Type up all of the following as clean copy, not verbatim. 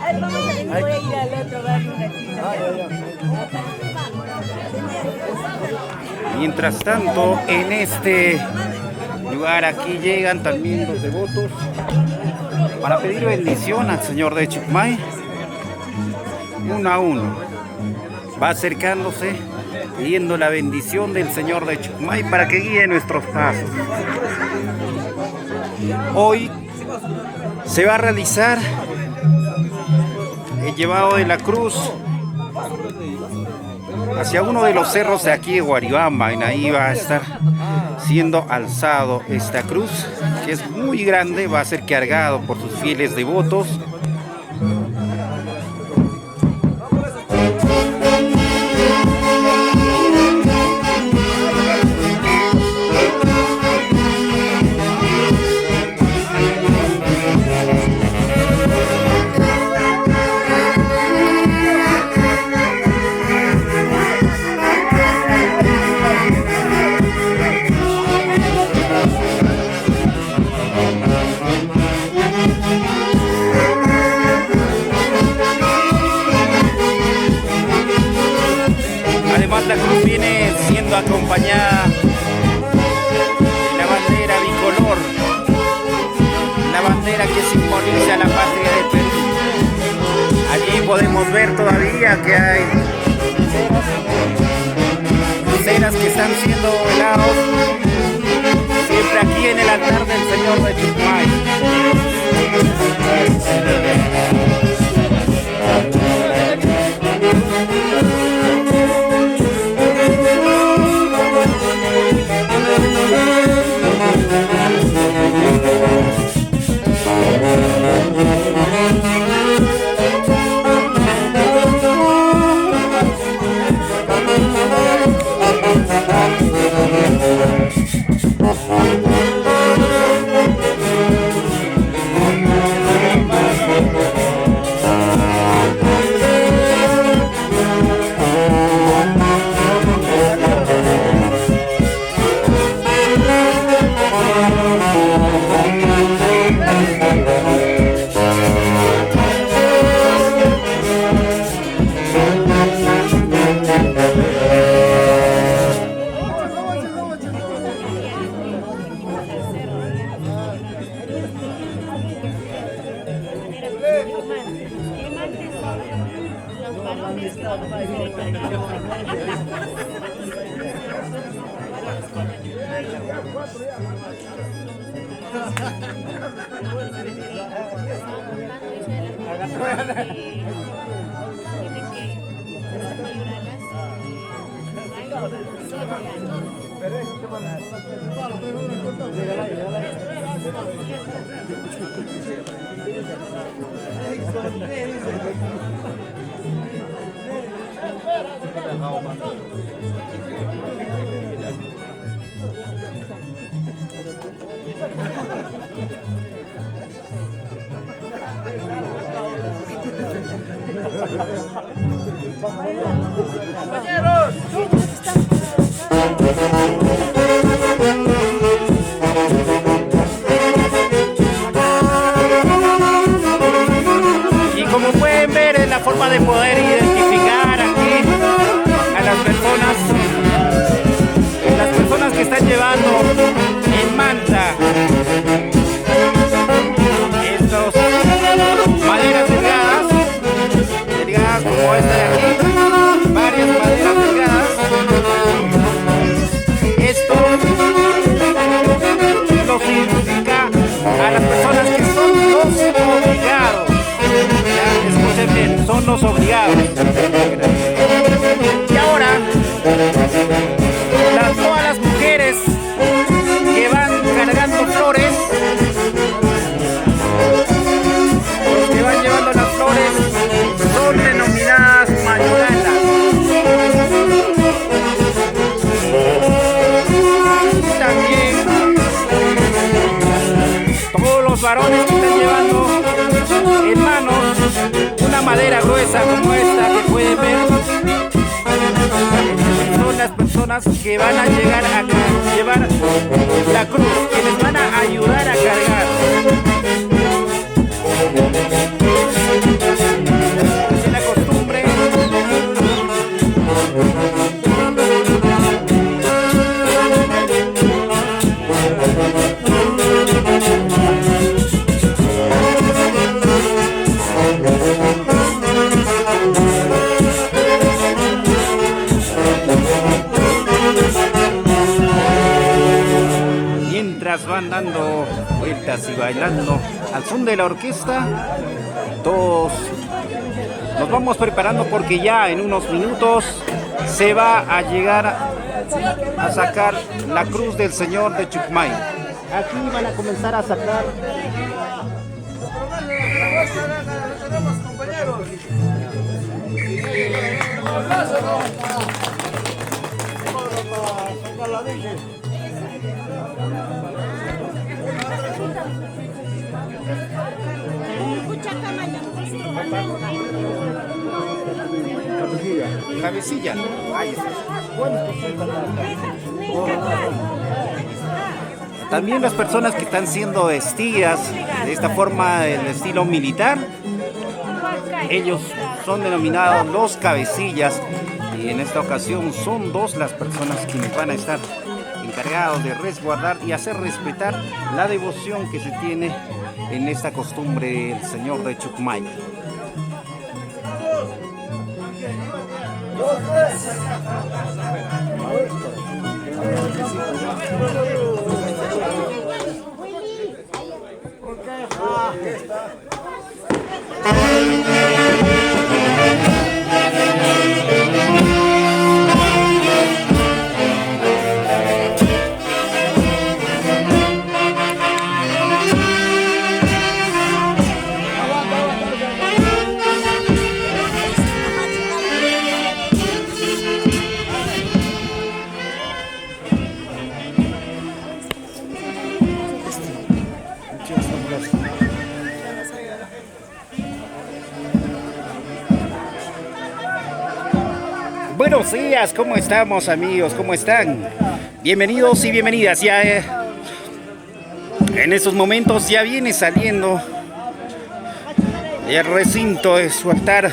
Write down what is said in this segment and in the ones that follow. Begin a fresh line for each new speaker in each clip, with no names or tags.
Voy a ir al otro barrio un ratito.
Mientras tanto, en este lugar aquí llegan también los devotos para pedir bendición al Señor de Chucmay. Uno a uno va acercándose pidiendo la bendición del Señor de Chucmay para que guíe nuestros pasos. Hoy se va a realizar el llevado de la cruz hacia uno de los cerros de aquí de Guariamba. En ahí va a estar siendo alzado esta cruz, que es muy grande, va a ser cargado por sus fieles devotos. Además, la cruz viene siendo acompañada de la bandera bicolor, la bandera que simboliza la patria del Perú. Allí podemos ver todavía que hay ceras que están siendo velados, siempre aquí en el altar del Señor de Chucmay. Y como pueden ver, es la forma de poder identificar aquí a las personas que están llevando en manta estos maderas delgadas como esta de aquí, varias maderas delgadas. Esto lo significa a las personas que son los obligados. Ya, escuchen bien, son los obligados. Y ahora, todas las mujeres que van cargando flores, los que van llevando las flores, son denominadas mayoralas. También todos los varones que están llevando en manos una madera gruesa como esta que pueden ver, son las personas que van a llegar a llevar la cruz, quienes van a ayudar a cargar. y bailando al son de la orquesta. Todos nos vamos preparando porque ya en unos minutos se va a llegar a sacar la cruz del Señor de Chucmay. Aquí van a comenzar a sacar. Cabecilla. Ahí está. También las personas que están siendo vestidas de esta forma del estilo militar, ellos son denominados los cabecillas, y en esta ocasión son dos las personas quienes van a estar encargados de resguardar y hacer respetar la devoción que se tiene en esta costumbre del Señor de Chucmay. Buenos días, ¿cómo estamos, amigos? ¿Cómo están? Bienvenidos y bienvenidas. Ya en estos momentos ya viene saliendo el recinto de su altar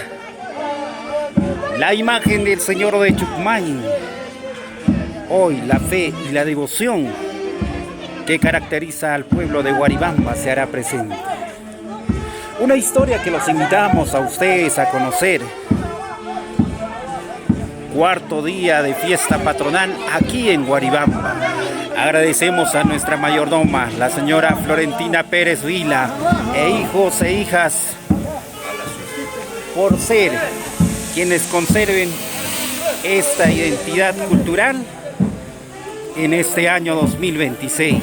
la imagen del Señor de Chucmay. Hoy la fe y la devoción que caracteriza al pueblo de Guaribamba se hará presente. Una historia que los invitamos a ustedes a conocer. Cuarto día de fiesta patronal aquí en Guaribamba. Agradecemos a nuestra mayordoma, la señora Florentina Pérez Vila, e hijos e hijas, por ser quienes conserven esta identidad cultural en este año 2026.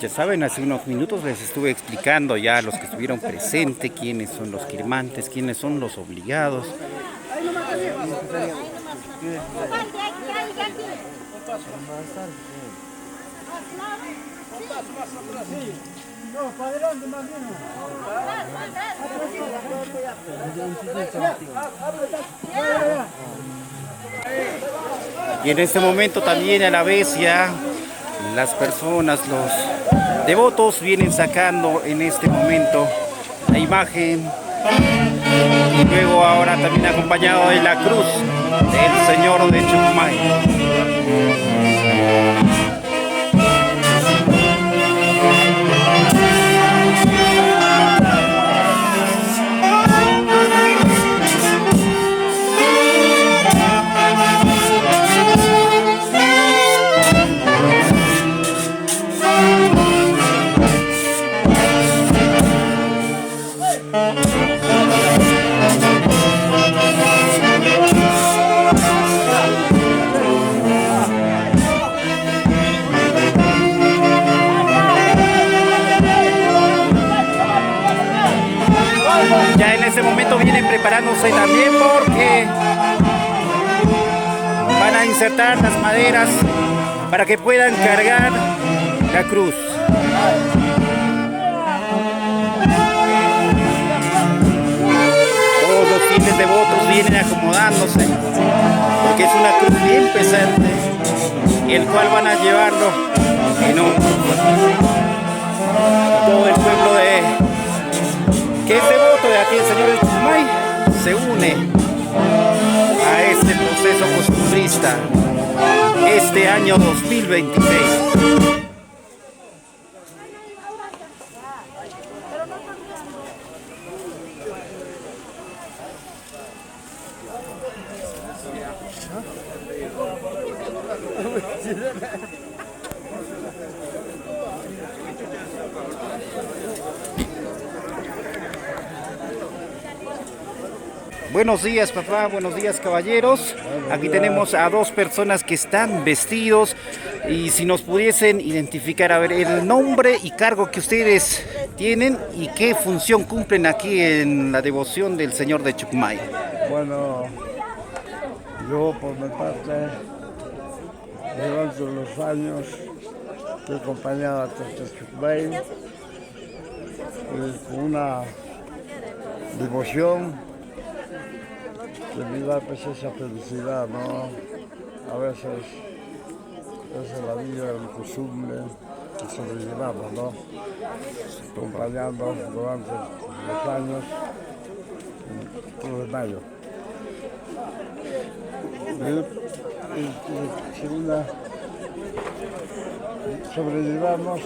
Ya saben, hace unos minutos les estuve explicando ya a los que estuvieron presentes quiénes son los firmantes, quiénes son los obligados. Y en este momento también a la vez ya las personas, los devotos vienen sacando en este momento la imagen, y luego ahora también acompañado de la cruz del Señor de Chucmay. Ya en este momento vienen preparándose también porque van a insertar las maderas para que puedan cargar la cruz. Todos los fieles devotos vienen acomodándose porque es una cruz bien pesante. el cual van a llevarlo en un todo el pueblo que es devoto de aquí el Señor de Chucmay se une a este proceso costumbrista este año 2026. Buenos días, papá, buenos días, caballeros. Aquí tenemos a dos personas que están vestidos y si nos pudiesen identificar, a ver, el nombre y cargo que ustedes tienen y qué función cumplen aquí en la devoción del Señor de Chucmay.
Bueno, yo por mi parte, durante los años que he acompañado a Chucmay con una devoción que me da pues esa felicidad, ¿no? A veces es la vida, la costumbre que sobrellevamos, ¿no? Acompañando durante los años, todo de mayo. Y segunda, sobrellevamos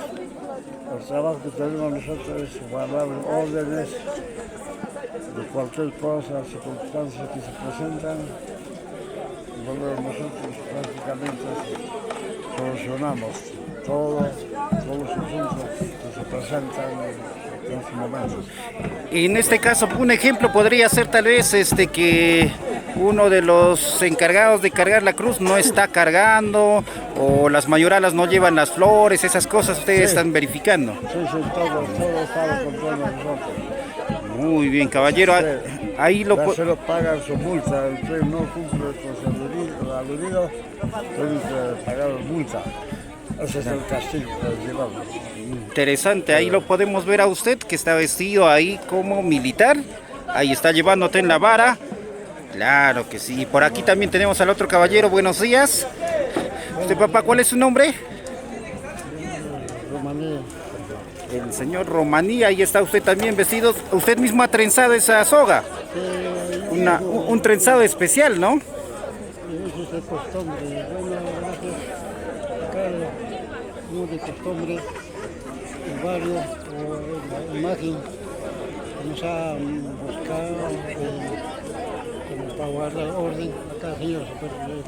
el trabajo que tenemos nosotros es guardar órdenes de cualquier cosa, circunstancias que se presentan, bueno, nosotros prácticamente solucionamos todos los asuntos que se presentan en los momentos.
En este caso, un ejemplo podría ser tal vez que uno de los encargados de cargar la cruz no está cargando o las mayoralas no llevan las flores, esas cosas ustedes están verificando.
Sí, todo está bajo control de nosotros.
Muy bien, caballero. Ahí lo
ya se lo pagan su multa. El que no cumple con su aludido, tiene que pagar multa. Ese es el castigo que llevamos.
Interesante, ahí lo podemos ver a usted que está vestido ahí como militar. Ahí está llevándote en la vara. Claro que sí. Por aquí también tenemos al otro caballero. Buenos días. Usted, papá, ¿cuál es su nombre?
Romaní.
El señor Romaní, ahí está usted también vestido. Usted mismo ha trenzado esa soga. Un trenzado especial, ¿no?
Eso es de costumbre. Bueno, gracias. Acá no de costumbre, el barrio o la imagen que nos ha buscado como para guardar orden. Acá, señor supervisor.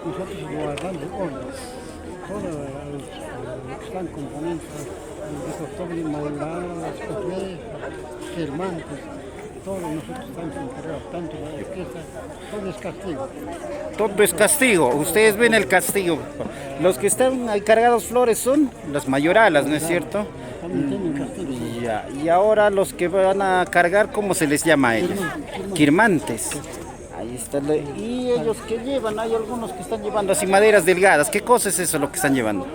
Nosotros guardamos orden. Todos los que están componentes de costumbre, mauladas, cofres, germantes, todos nosotros estamos encargados, tanto la orquesta, todo es castigo.
Todo es castigo, ustedes ven el castigo. Los que están ahí cargados flores son las mayoralas, ¿no es cierto?
También tienen castigo.
Ya, y ahora los que van a cargar, ¿cómo se les llama a ellos? Quirmantes. Ahí está. Y ellos que llevan, hay algunos que están llevando así maderas delgadas. ¿Qué cosa es eso lo que están llevando?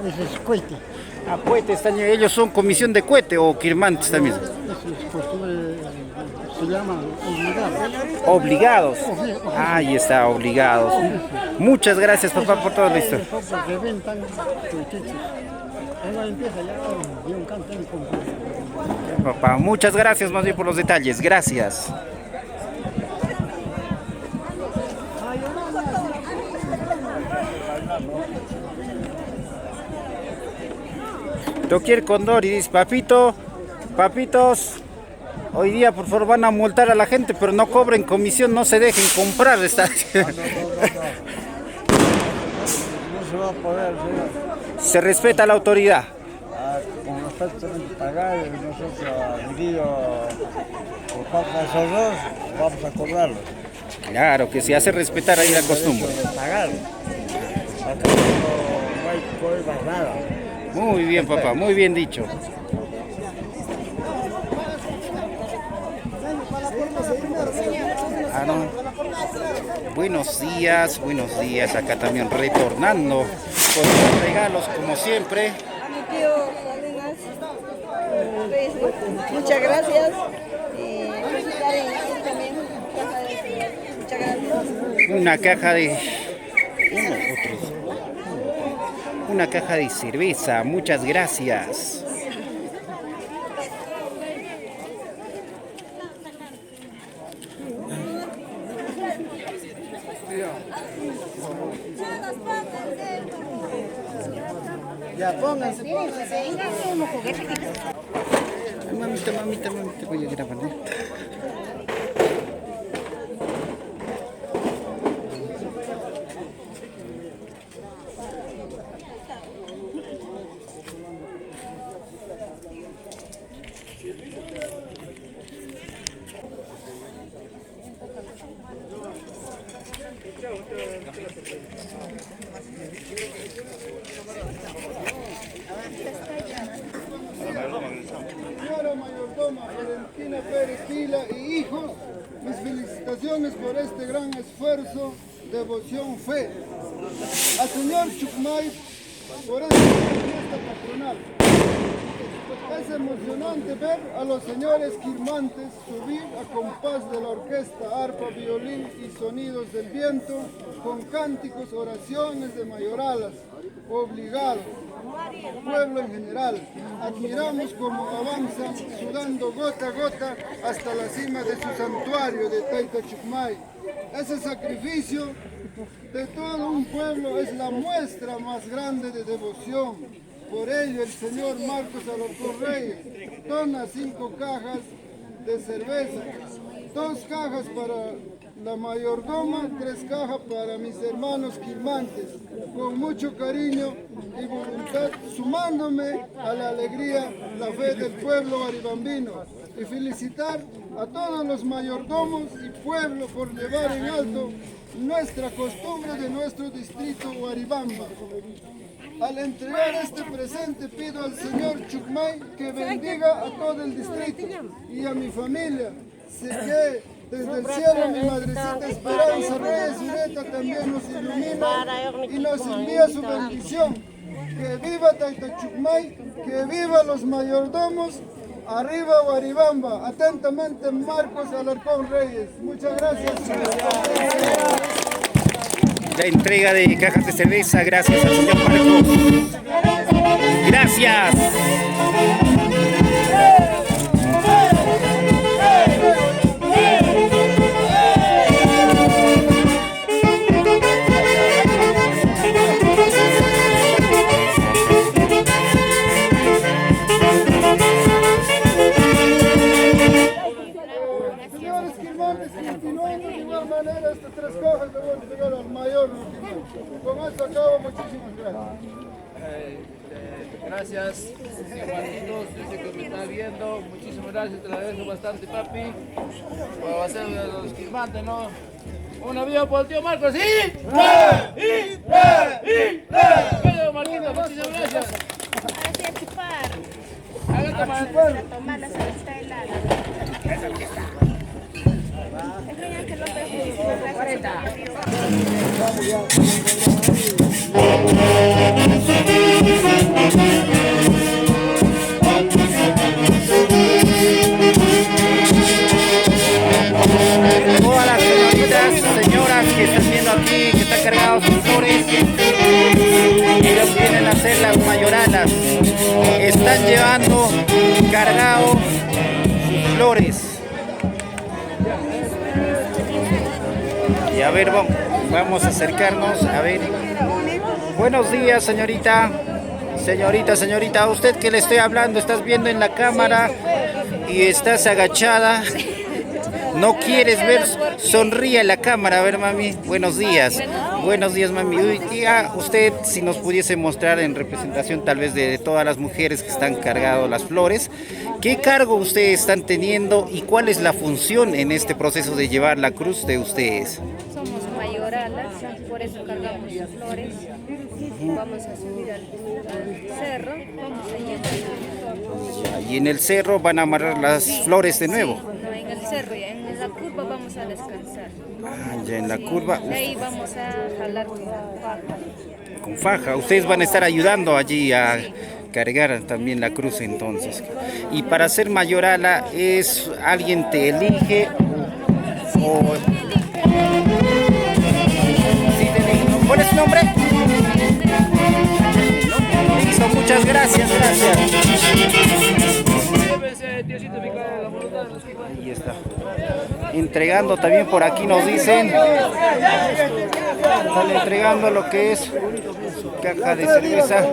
Ese es cohete.
Ah, cohete, ellos son comisión de cohete o quirmantes también.
Ese es costumbre, se llama obligados.
Obligados. Ahí está, obligados. Muchas gracias, papá, por todo esto.
Reventan cohetes. Ahora empieza ya un canto en conjunto.
Papá, muchas gracias más bien por los detalles. Gracias. Toquier Condor y dice, papitos, hoy día por favor van a multar a la gente, pero no cobren comisión, no se dejen comprar.
No se va a poder, señor.
Se respeta la autoridad.
Con respecto a pagar, nosotros dividido por falta de esos dos, vamos a cobrarlo.
Claro, que se hace respetar ahí la costumbre.
Pagar. Acá no hay coibas, nada.
Muy bien, papá, muy bien dicho. Buenos días, acá también retornando con los regalos como siempre.
Mi tío Salinas, pues, muchas gracias. Felicitar en él también. Muchas gracias.
una caja de... una caja de cerveza. Muchas gracias.
Ya, pónganse.
Mamita, voy a grabar.
Señora mayordoma Valentina Pérez Pila y hijos, mis felicitaciones por este gran esfuerzo, devoción, fe. Al señor Chucmay por esta fiesta patronal. Es emocionante ver a los señores quirmantes subir a compás de la orquesta, arpa, violín y sonidos del viento, con cánticos, oraciones de mayoralas, obligados, pueblo en general. Admiramos cómo avanzan sudando gota a gota hasta la cima de su santuario de Tayta Chucmay. Ese sacrificio de todo un pueblo es la muestra más grande de devoción. Por ello el señor Marcos Alarcón Reyes dona 5 cajas de cerveza, 2 cajas para la mayordoma, 3 cajas para mis hermanos quilmantes, con mucho cariño y voluntad, sumándome a la alegría, la fe del pueblo aribambino, y felicitar a todos los mayordomos y pueblo por llevar en alto nuestra costumbre de nuestro distrito Huaribamba. Al entregar este presente pido al señor Chucmay que bendiga a todo el distrito y a mi familia. Sé que desde el cielo mi madrecita Esperanza Reyes Ureta también nos ilumina y nos envía su bendición. Que viva Tayta Chucmay, que viva los mayordomos, arriba Huaribamba. Atentamente Marcos Alarcón Reyes. Muchas gracias.
La entrega de cajas de cerveza, gracias al señor Marcos. Gracias.
Señores quilmantes, continuando de igual manera estas 3 cajas le voy a entregar al mayor. Con esto acabo, muchísimas gracias.
Gracias, Marquitos, desde que me está viendo, muchísimas gracias, te lo agradezco bastante, papi. Por hacer de los quilmantes, ¿no? Una vida por el tío Marcos, ¡sí! Bueno, Marquitos, muchísimas gracias.
Ahora sí a chupar.
Haga tomar.
Para tomar la cerveza helada. Es que no te 40.
Todas las señoras que están viendo aquí, que están cargados sus flores, ellos vienen a hacer las mayoralas. Están llevando cargados sus flores. Y a ver, vamos a acercarnos, a ver. Buenos días, señorita. Señorita, a usted que le estoy hablando, estás viendo en la cámara y estás agachada. No quieres ver, sonríe a la cámara, a ver, mami. Buenos días, mami. Hoy día usted, si nos pudiese mostrar en representación tal vez de todas las mujeres que están cargando las flores, ¿qué cargo ustedes están teniendo y cuál es la función en este proceso de llevar la cruz de ustedes?
Somos mayoralas, por eso cargamos las flores. Vamos a subir al cerro, vamos a llevar.
Y en el cerro van a amarrar las flores de nuevo.
No, en el cerro, en la curva vamos a descansar.
Ya en la curva.
De ahí vamos a jalar con faja.
Con faja. Ustedes van a estar ayudando allí a cargar también la cruz entonces. Y para ser mayorala, ¿es alguien te elige o su nombre? Listo, muchas gracias, gracias. Ahí está. Entregando también por aquí nos dicen. Están entregando lo que es caja de cerveza.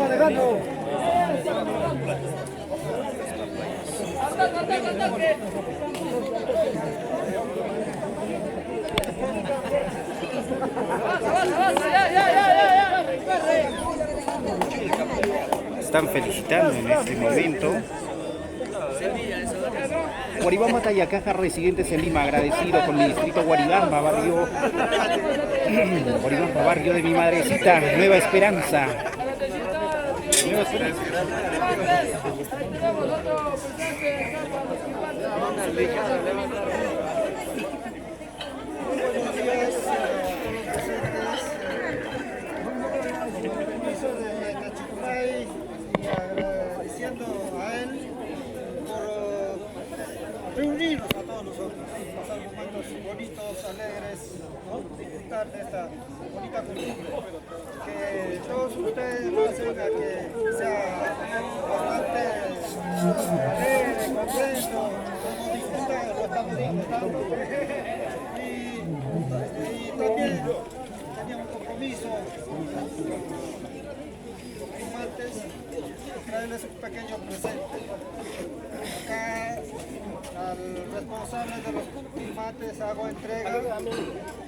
Están felicitando en este momento. Guaribamba Tayacaja, residentes en Lima, agradecido con mi distrito Guaribamba, barrio Guaribamba, barrio de mi madrecita, Nueva Esperanza. Nueva Esperanza.
Agradeciendo a él por reunirnos a todos nosotros, pasar momentos bonitos, alegres, disfrutar de esta bonita cultura. Que todos ustedes lo hacen a que sea bastante alegre, contento, como disfrutan, lo estamos disfrutando. Y también teníamos un compromiso antes traerles un pequeño presente. Acá al responsable de los primates hago entrega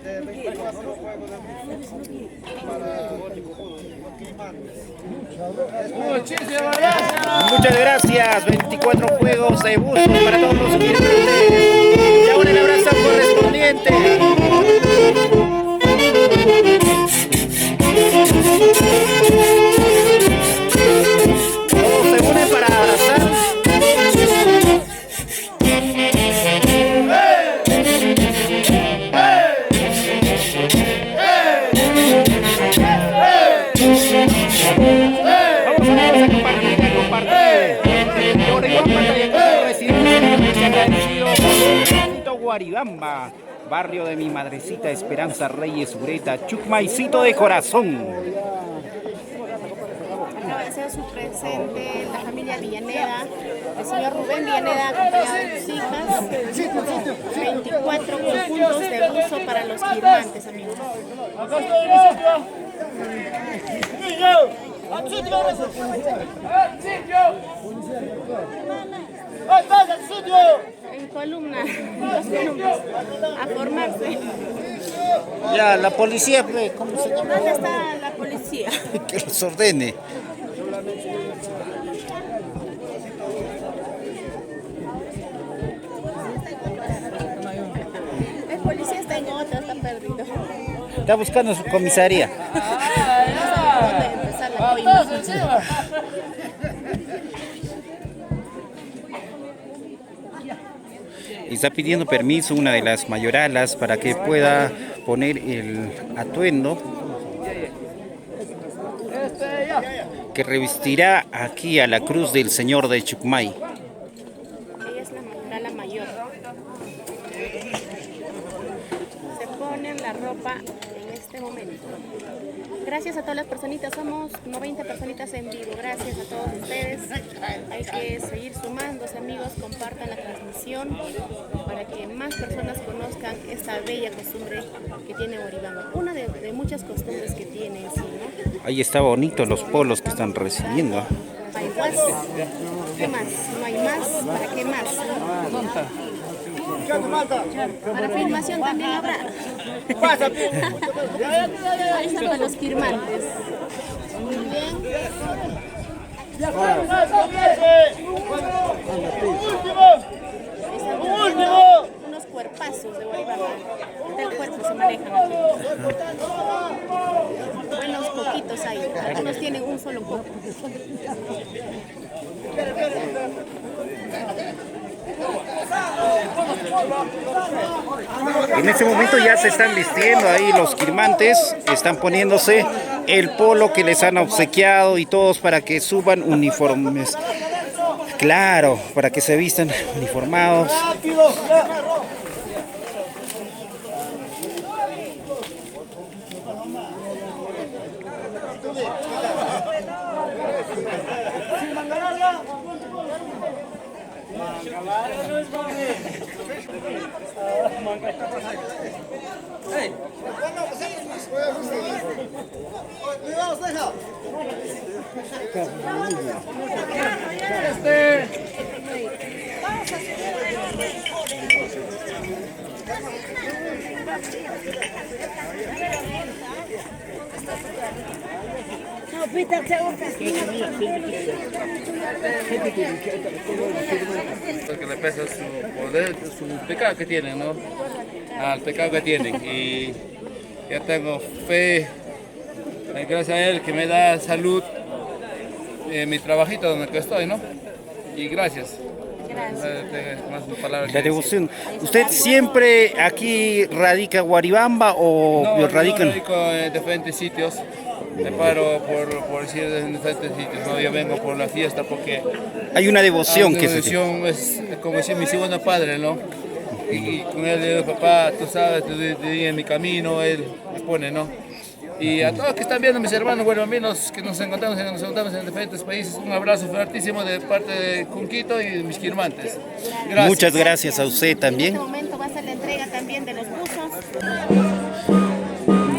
de 24 juegos de buzos para los primates.
Muchísimas gracias.
Muchas gracias, 24 juegos de buzos para todos los clientes. Y ahora el abrazo correspondiente. Todos se unen para abrazar. Vamos a compartir, a compartir. Guaribamba, residentes agradecido. Guaribamba, barrio de mi madrecita Esperanza Reyes Ureta, Chucmaycito de corazón.
Agradecer su presente la familia Villaneda, el señor Rubén Villaneda acompañado de sus hijas, 24 conjuntos de buzo para los firmantes, amigos. En columna, dos columnas, a formarse.
Ya, la policía, ¿cómo se llama?
¿Dónde está la policía?
Que los ordene.
El policía está en otra, está perdido.
Está buscando su comisaría.
No sabe dónde empezar la coima.
Y está pidiendo permiso una de las mayoralas para que pueda poner el atuendo que revestirá aquí a la cruz del Señor de Chucmay.
Ella es la mayorala mayor. Se ponen la ropa en este momento. Gracias a todas las personitas, somos 90 personitas en vivo. Gracias a todos ustedes. Hay que seguir sumándose, amigos, compartan la transmisión para que más personas conozcan esta bella costumbre que tiene Guaribamba. Una de muchas costumbres que tiene en sí, ¿no?
Ahí está bonito los polos que están recibiendo.
Hay más. ¿Qué más? No hay más. ¿Para qué más? Para filmación también habrá. Ahí están para los firmantes. Muy bien. Unos cuerpazos de Guaribamba. Del cuerpo se manejan aquí. Buenos poquitos hay. Algunos tienen un solo coco.
En este momento ya se están vistiendo ahí los quirmantes, están poniéndose el polo que les han obsequiado y todos para que suban uniformes. Claro, para que se vistan uniformados.
Que le pesa su poder, su pecado que tienen, ¿no? Al pecado que tienen. Y yo tengo fe, gracias a Él que me da salud en mi trabajito donde que estoy, ¿no? Y gracias. Más palabras
La
que
devoción. ¿Usted siempre aquí radica Guaribamba o
no,
radica
yo radico en diferentes sitios. Me paro por decir en diferentes sitios, ¿no? Yo vengo por la fiesta porque
hay una devoción
la
que se
devoción es como decir mi segundo padre, ¿no? Y con él le digo, papá, tú sabes, te di en mi camino, él me pone, ¿no? Y a todos que están viendo, mis hermanos, bueno, amigos que nos encontramos en diferentes países, un abrazo fuertísimo de parte de Cunquito y mis quirmantes. Gracias.
Muchas gracias a usted
En
también.
este momento va a ser la entrega también de los buzos.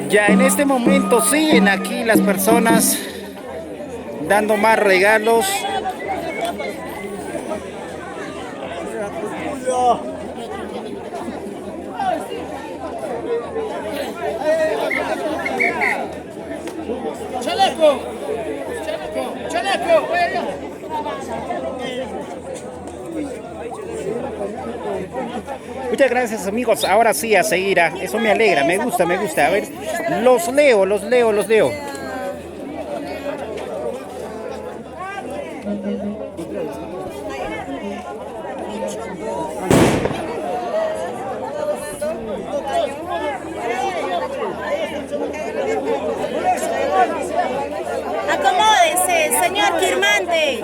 Ya en este momento siguen aquí las personas dando más regalos.
¡Chaleco! ¡Chaleco! ¡Chaleco! ¡Voy allá!
Muchas gracias amigos, ahora sí a seguir, eso me alegra, me gusta, a ver, los leo.
Acomódese, señor Quirmante.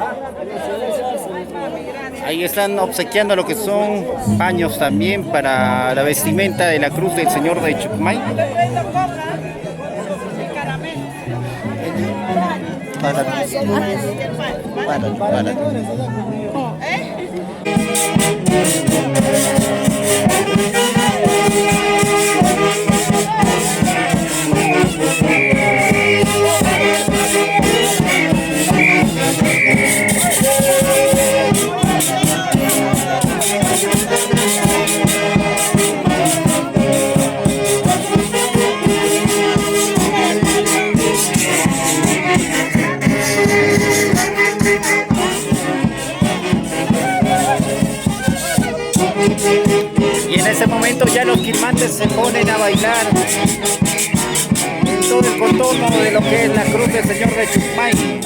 Ahí están obsequiando lo que son paños también para la vestimenta de la cruz del Señor de Chucmay. Para. Y en ese momento ya los quirmantes se ponen a bailar en todo el contorno de lo que es la cruz del Señor de Chucmay.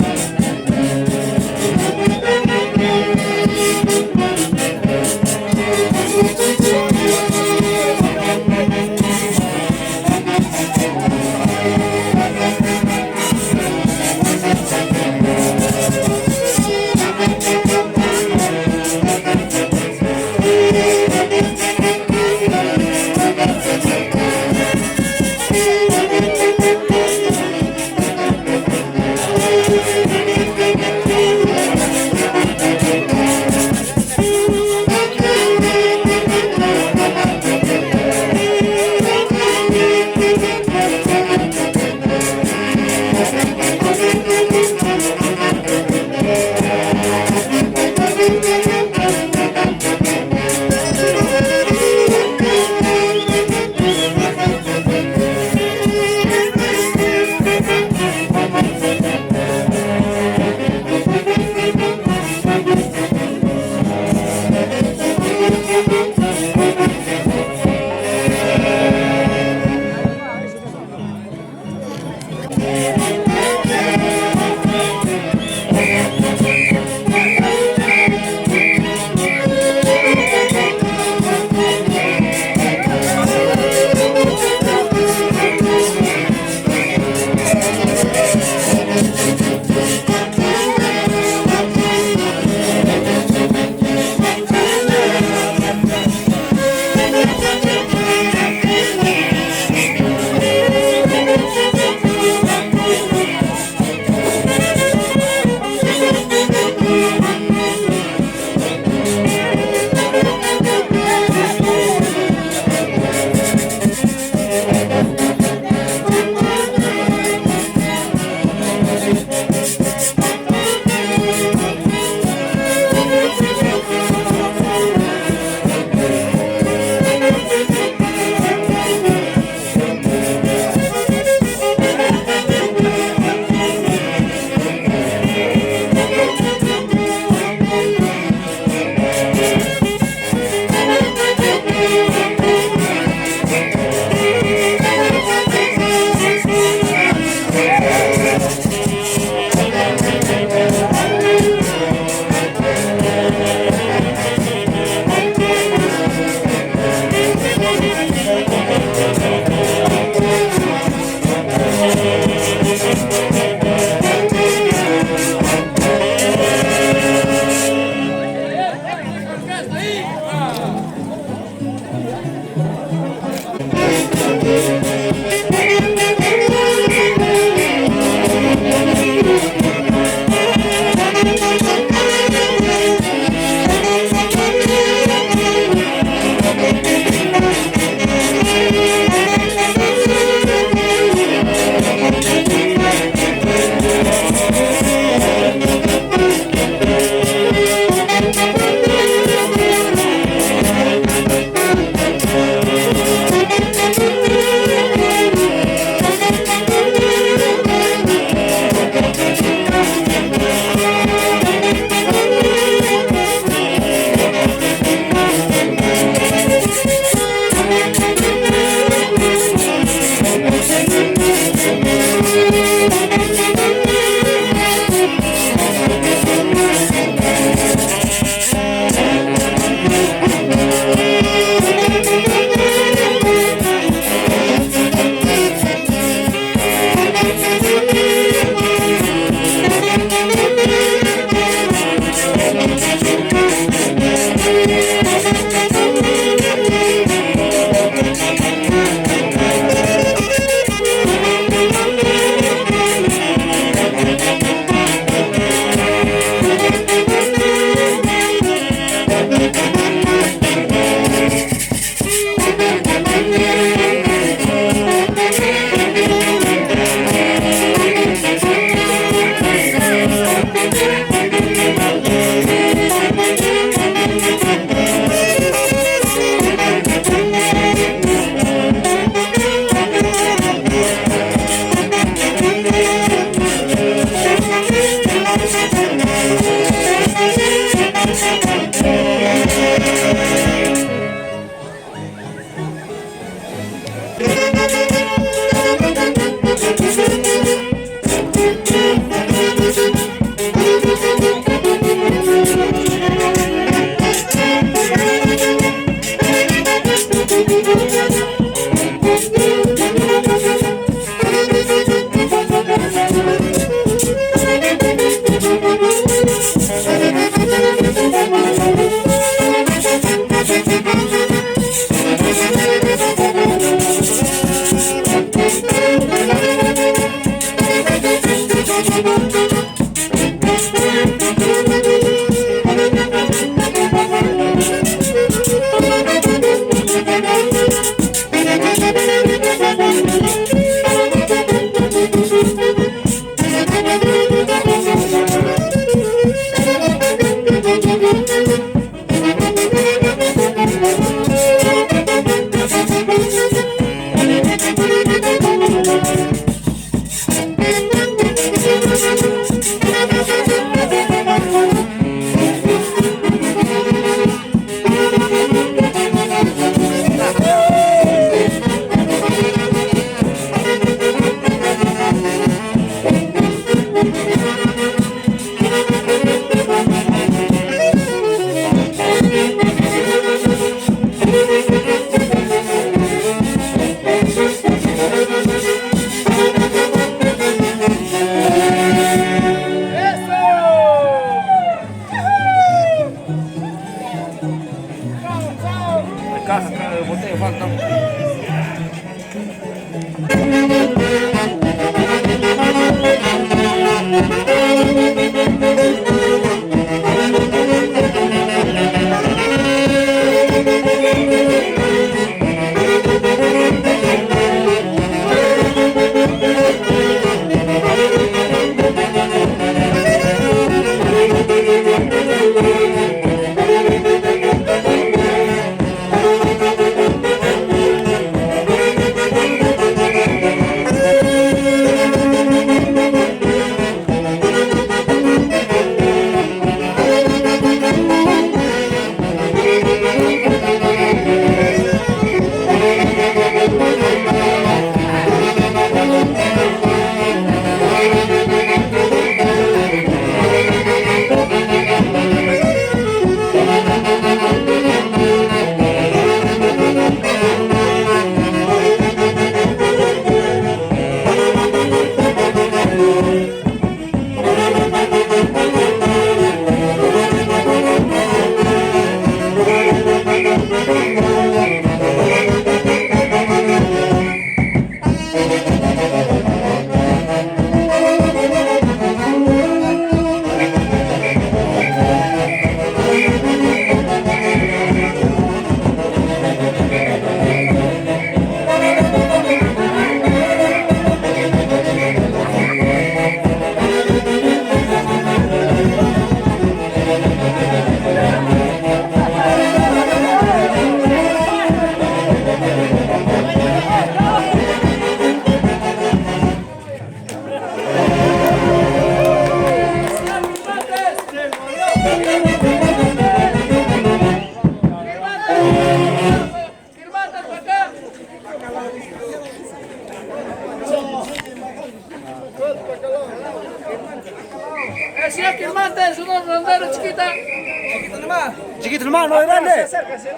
Chiquito nomás, no es grande.
Acércase.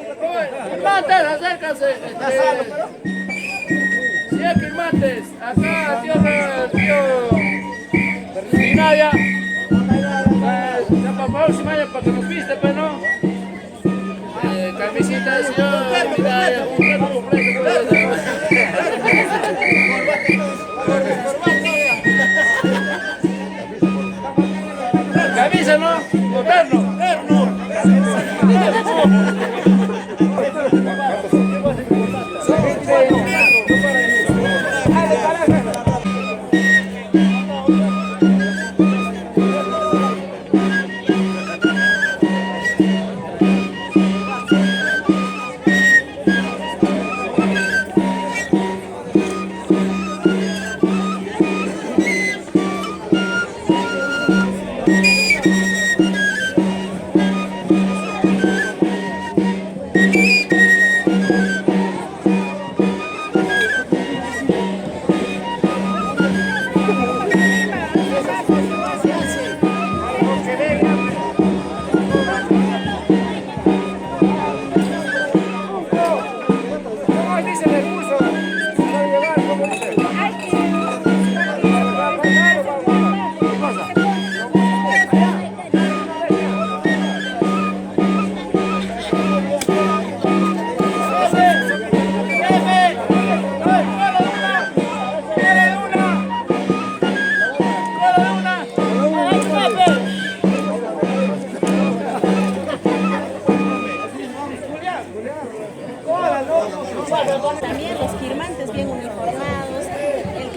Si es que mates, acá tío Minaya. Ya papá, si vaya para que nos viste, pero no. Camisita, señor Minaya, un cuerpo completo. Camisa, ¿no? Moderno.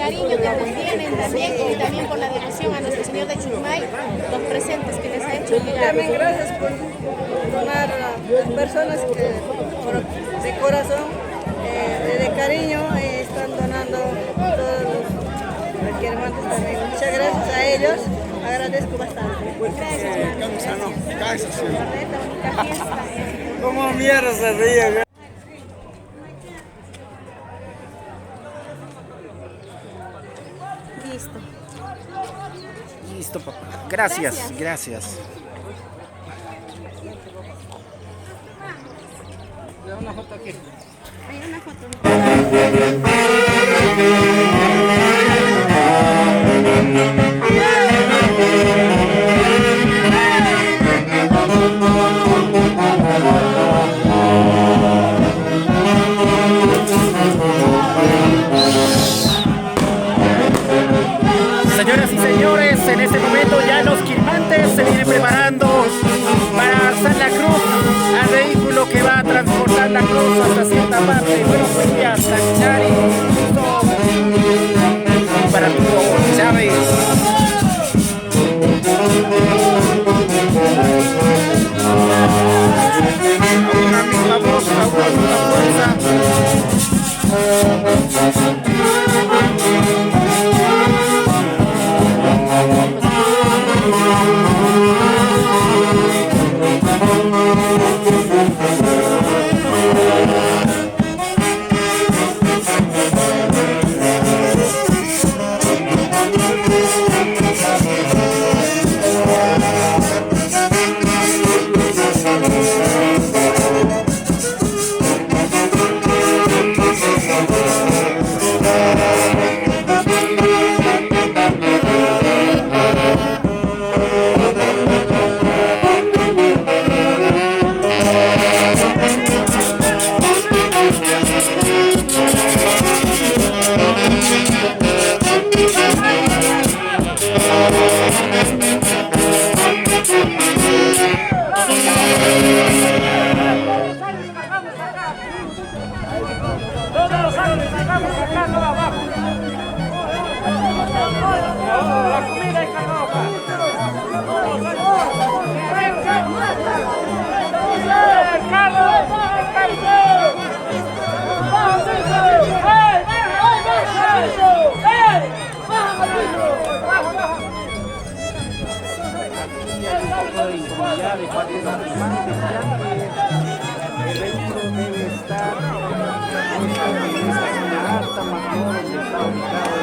cariño que nos tienen también y también por la devoción a nuestro Señor de Chucmay, los presentes que les ha hecho llegar.
También gracias por donar a las personas que de corazón, de cariño, están donando todos los requerimientos también. Muchas gracias a ellos, agradezco bastante.
Gracias, gracias. Esta bonita fiesta.
¿Cómo mierda se ríe?
Listo.
Listo, papá. Gracias, gracias.
Una foto aquí.
Hay una foto.
Señoras y señores, en este momento ya los quilmantes se vienen preparando para alzar la cruz al vehículo que va a transportar la cruz hasta cierta parte. Bueno, pues ya hasta Chari, para tu Chávez. A una misma voz, a una misma fuerza. El vehículo debe estar en una alta mayor donde está ubicado.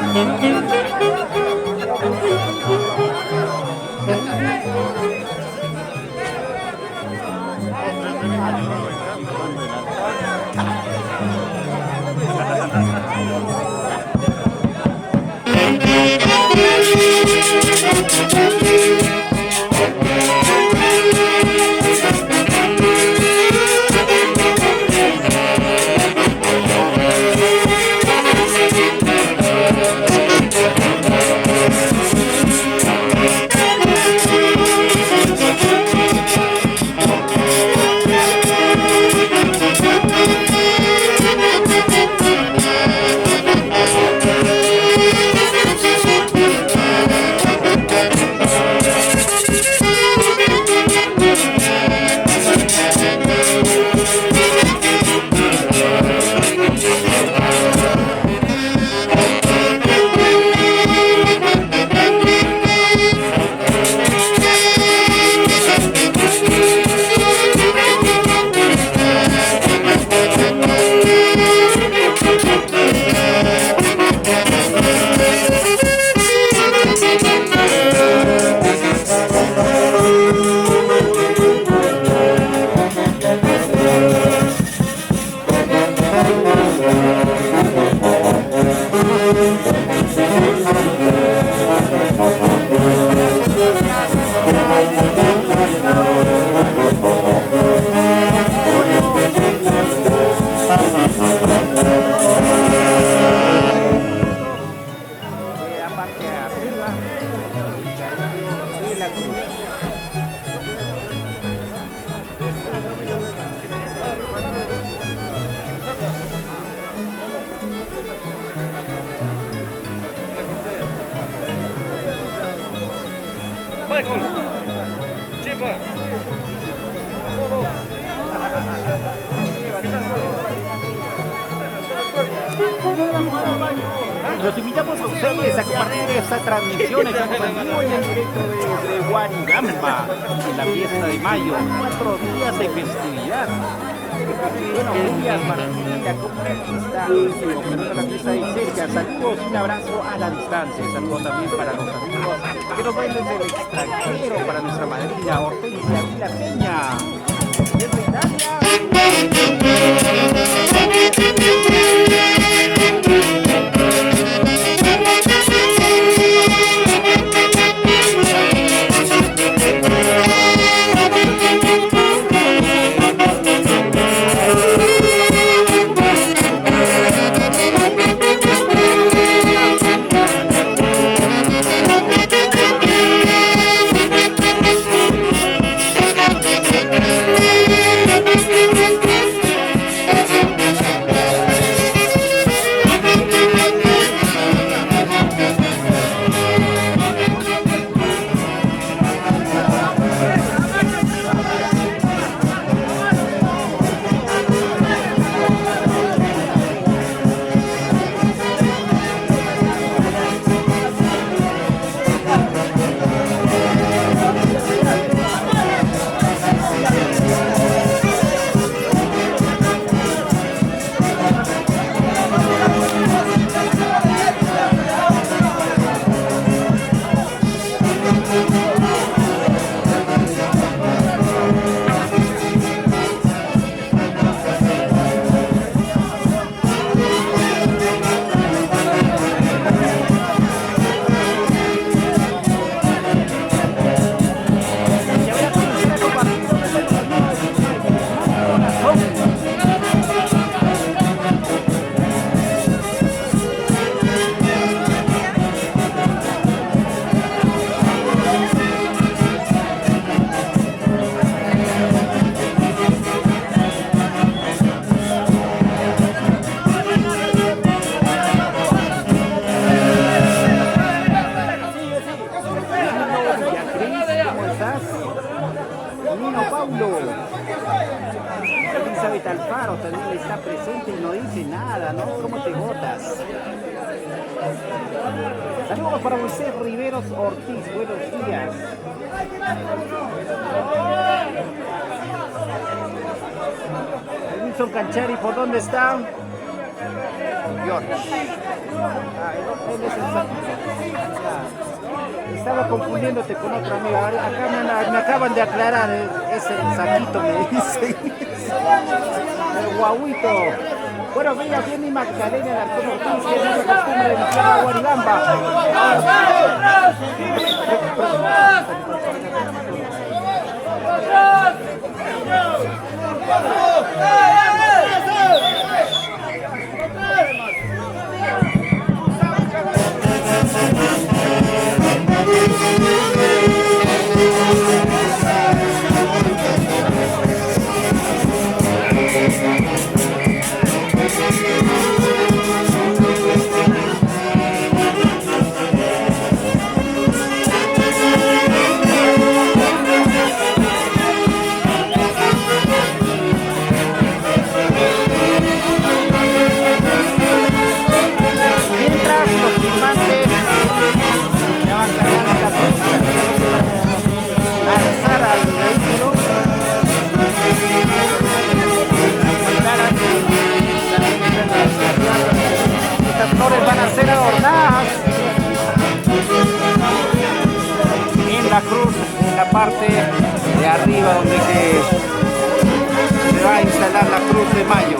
Los invitamos a ustedes a compartir esta transmisión. Estamos en vivo y en directo desde Huarigamba, en la fiesta de mayo. 4 días de festividad. Buenos días para ti, acompañista, pero la fiesta de cerca. Saludos y un abrazo a la distancia. Saludos también para los amigos que nos ven desde el extranjero, para nuestra madrina Hortensia y la Piña. Desde Italia. Saludos para Moisés Riveros Ortiz, buenos días. Wilson Canchari, ¿por dónde está? George. Él es el Saquito. Estaba confundiéndote con otra amiga. Acá me acaban de aclarar, es el Saquito, me dice. El guauito. Buenos días, bien mi Magdalena Alarcón Ortiz, que es la costumbre de mi tierra Huarigamba. Estas flores van a ser adornadas en la cruz, en la parte de arriba donde se va a instalar la cruz de mayo.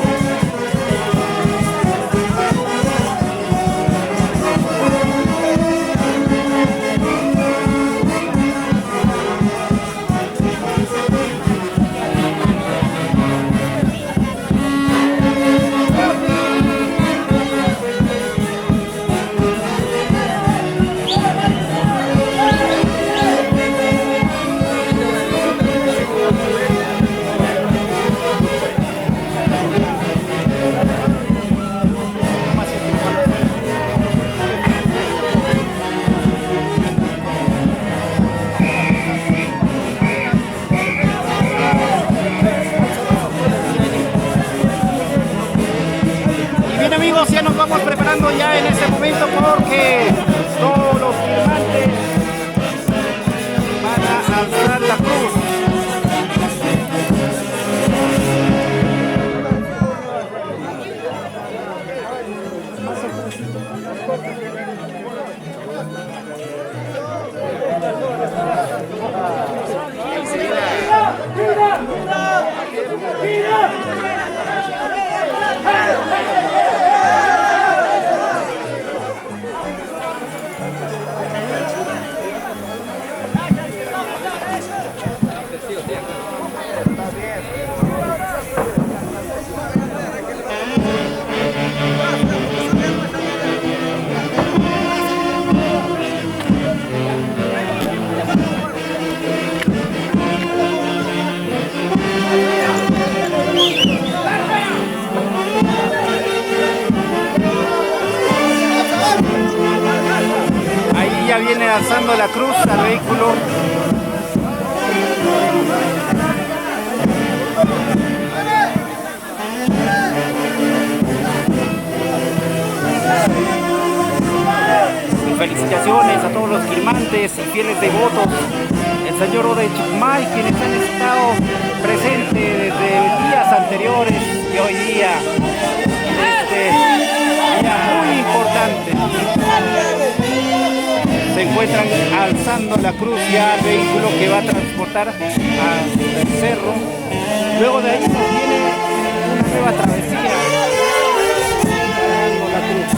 nos vamos preparando ya en este momento porque todos los firmantes van a alzar la cruz. Ahí ya viene alzando la cruz al vehículo. Felicitaciones a todos los firmantes y fieles devotos del Señor de Chucmay, quienes han estado presentes desde días anteriores y hoy día, este día muy importante. Se encuentran alzando la cruz ya al vehículo que va a transportar al cerro. Luego de ahí nos viene una nueva travesía. Alzando la cruz.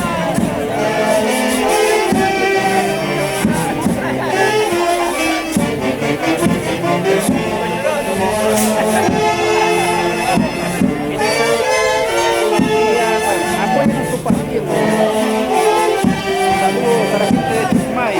Apoyen su partido. Saludos a la gente de Chucmay.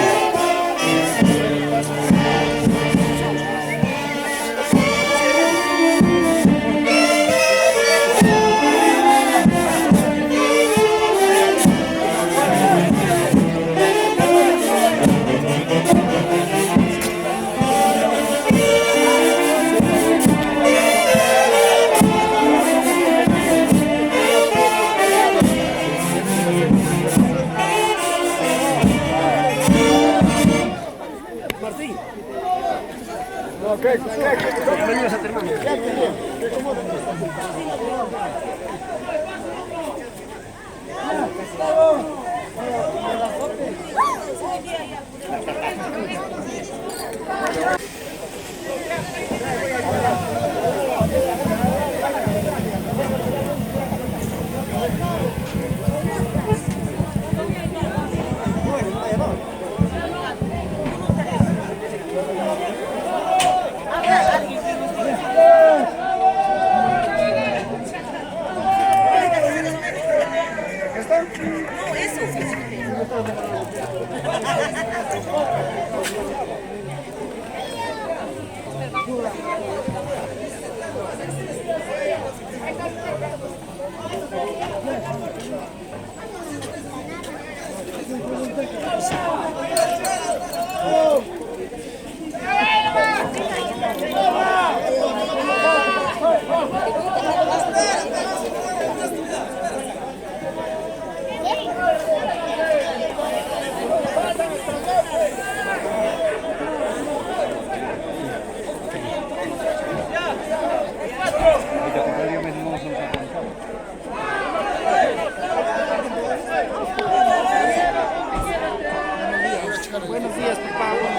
Buenos días, papá.